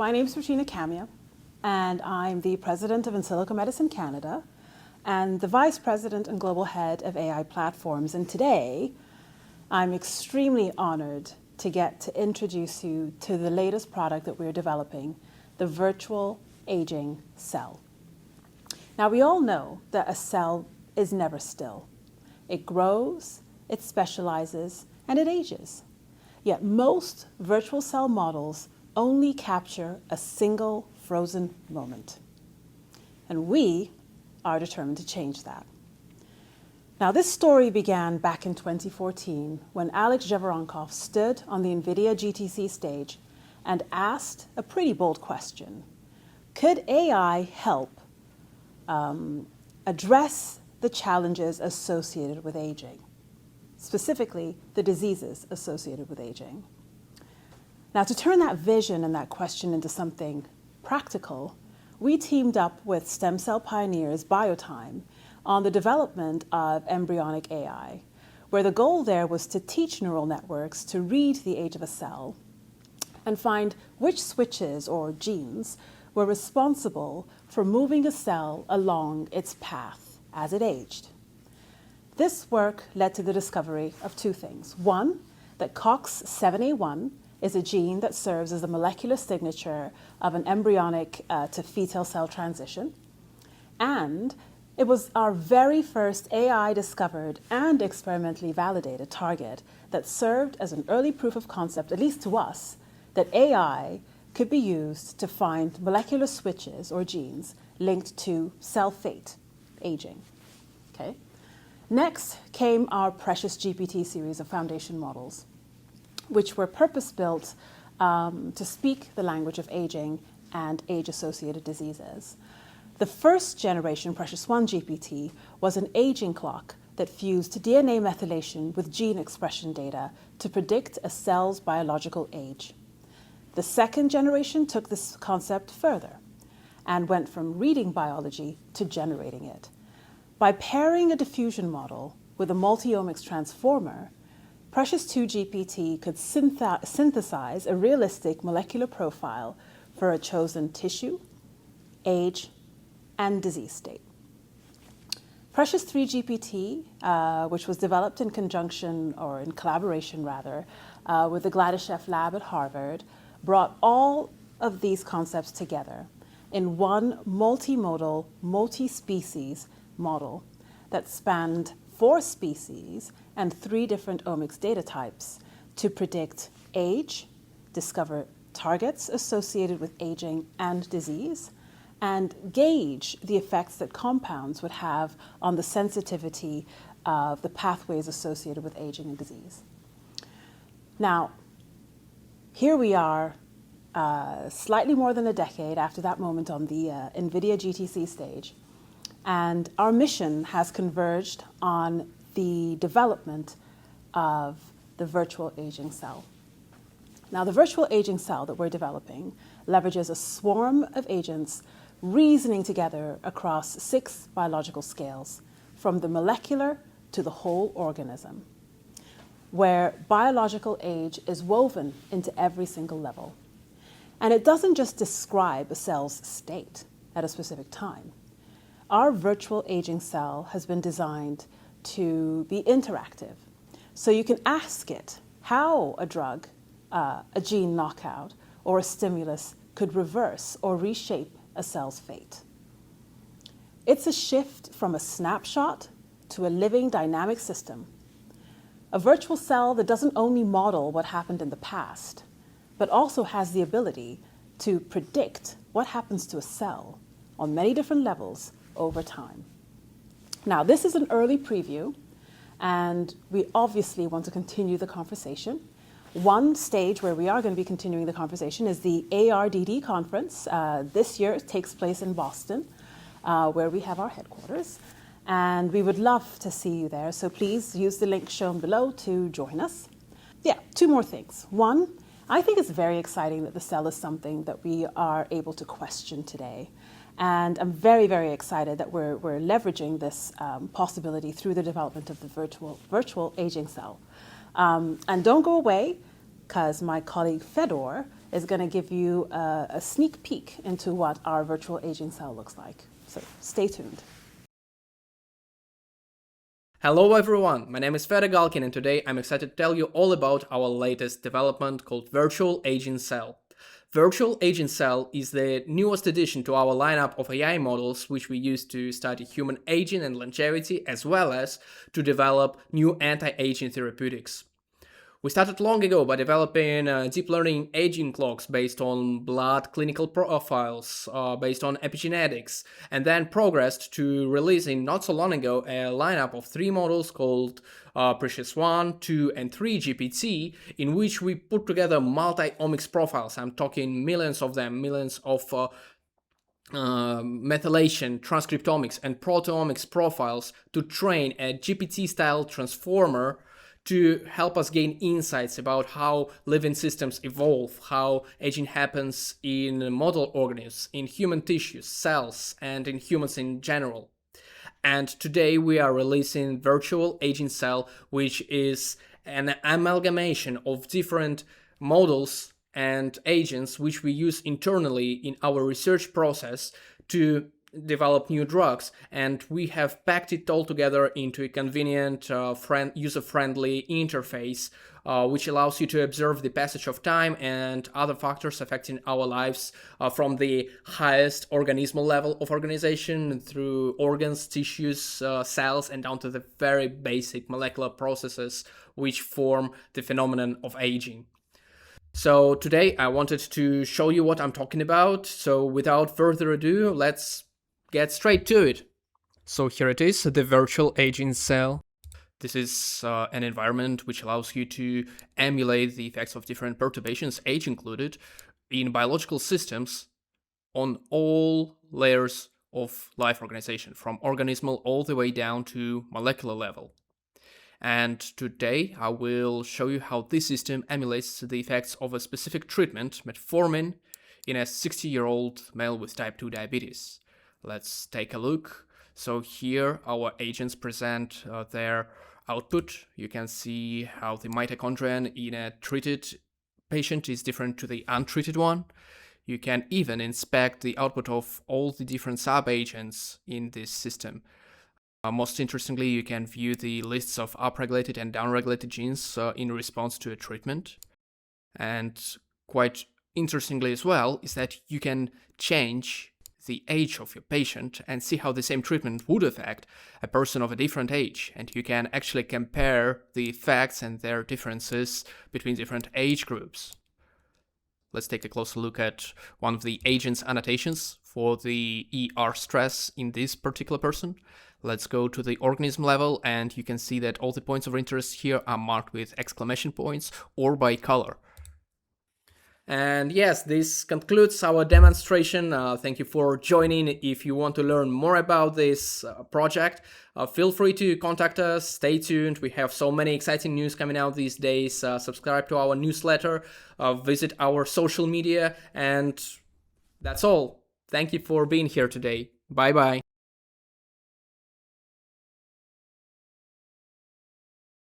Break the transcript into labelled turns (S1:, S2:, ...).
S1: my name is Regina Camia, and I'm the president of Insilico Medicine Canada and the vice president and global head of AI platforms. And today, I'm extremely honored to get to introduce you to the latest product that we're developing, the virtual aging cell. Now, we all know that a cell is never still. It grows, it specializes, and it ages. Yet most virtual cell models only capture a single frozen moment. And we are determined to change that. Now, this story began back in 2014 when Alex Jevoronkov stood on the NVIDIA GTC stage and asked a pretty bold question. Could AI help address the challenges associated with aging, specifically the diseases associated with aging? Now, to turn that vision and that question into something practical, we teamed up with stem cell pioneers Biotime on the development of embryonic AI, where the goal there was to teach neural networks to read the age of a cell and find which switches or genes were responsible for moving a cell along its path as it aged. This work led to the discovery of two things. One, that COX7A1 is a gene that serves as a molecular signature of an embryonic to fetal cell transition. And it was our very first AI-discovered and experimentally validated target that served as an early proof of concept, at least to us, that AI could be used to find molecular switches or genes linked to cell fate, aging. Okay. Next came our PreciousGPT series of foundation models, which were purpose-built to speak the language of aging and age-associated diseases. The first generation PreciousGPT was an aging clock that fused DNA methylation with gene expression data to predict a cell's biological age. The second generation took this concept further and went from reading biology to generating it. By pairing a diffusion model with a multi-omics transformer, PreciousGPT could synthesize a realistic molecular profile for a chosen tissue, age, and disease state. Precious3GPT, which was developed in conjunction, or in collaboration rather, with the Gladyshev lab at Harvard, brought all of these concepts together in one multimodal, multi-species model that spanned 4 species and 3 different omics data types to predict age, discover targets associated with aging and disease, and gauge the effects that compounds would have on the sensitivity of the pathways associated with aging and disease. Now, here we are, slightly more than a decade after that moment on the NVIDIA GTC stage, and our mission has converged on the development of the virtual aging cell. Now, the virtual aging cell that we're developing leverages a swarm of agents reasoning together across 6 biological scales, from the molecular to the whole organism, where biological age is woven into every single level. And it doesn't just describe a cell's state at a specific time. Our virtual aging cell has been designed to be interactive. So you can ask it how a drug, a gene knockout, or a stimulus could reverse or reshape a cell's fate. It's a shift from a snapshot to a living dynamic system. A virtual cell that doesn't only model what happened in the past, but also has the ability to predict what happens to a cell on many different levels over time. Now, this is an early preview, and we obviously want to continue the conversation. One stage where we are going to be continuing the conversation is the ARDD conference. This year it takes place in Boston, where we have our headquarters. And we would love to see you there, so please use the link shown below to join us. Yeah, 2 more things. One, I think it's very exciting that the cell is something that we are able to question today. And I'm very, very excited that we're leveraging this possibility through the development of the virtual aging cell. And don't go away, because my colleague Fedor is going to give you a sneak peek into what our virtual aging cell looks like. So stay tuned.
S2: Hello everyone, my name is Fede Galkin and today I'm excited to tell you all about our latest development called Virtual Aging Cell. Virtual Aging Cell is the newest addition to our lineup of AI models which we use to study human aging and longevity as well as to develop new anti-aging therapeutics. We started long ago by developing deep learning aging clocks based on blood clinical profiles, based on epigenetics, and then progressed to releasing not so long ago a lineup of 3 models called Precious 1, 2, and 3 GPT, in which we put together multi-omics profiles. I'm talking millions of them, millions of methylation, transcriptomics, and proteomics profiles to train a GPT-style transformer to help us gain insights about how living systems evolve, how aging happens in model organisms, in human tissues, cells, and in humans in general. And today we are releasing Virtual Aging Cell, which is an amalgamation of different models and agents which we use internally in our research process to develop new drugs, and we have packed it all together into a convenient, user-friendly interface which allows you to observe the passage of time and other factors affecting our lives from the highest organismal level of organization through organs, tissues, cells, and down to the very basic molecular processes which form the phenomenon of aging. So today I wanted to show you what I'm talking about, so without further ado, let's get straight to it. So here it is, the Virtual Aging Cell. This is an environment which allows you to emulate the effects of different perturbations, age included, in biological systems on all layers of life organization, from organismal all the way down to molecular level. And today I will show you how this system emulates the effects of a specific treatment, metformin, in a 60-year-old male with type 2 diabetes. Let's take a look. So here our agents present their output. You can see how the mitochondrion in a treated patient is different to the untreated one. You can even inspect the output of all the different sub-agents in this system. Most interestingly, you can view the lists of upregulated and downregulated genes in response to a treatment. And quite interestingly as well is that you can change the age of your patient and see how the same treatment would affect a person of a different age, and you can actually compare the effects and their differences between different age groups. Let's take a closer look at one of the agent's annotations for the ER stress in this particular person. Let's go to the organism level, and you can see that all the points of interest here are marked with exclamation points or by color. And yes, this concludes our demonstration. Thank you for joining. If you want to learn more about this project, feel free to contact us. Stay tuned. We have so many exciting news coming out these days. Subscribe to our newsletter, visit our social media, and that's all. Thank you for being here today. Bye-bye.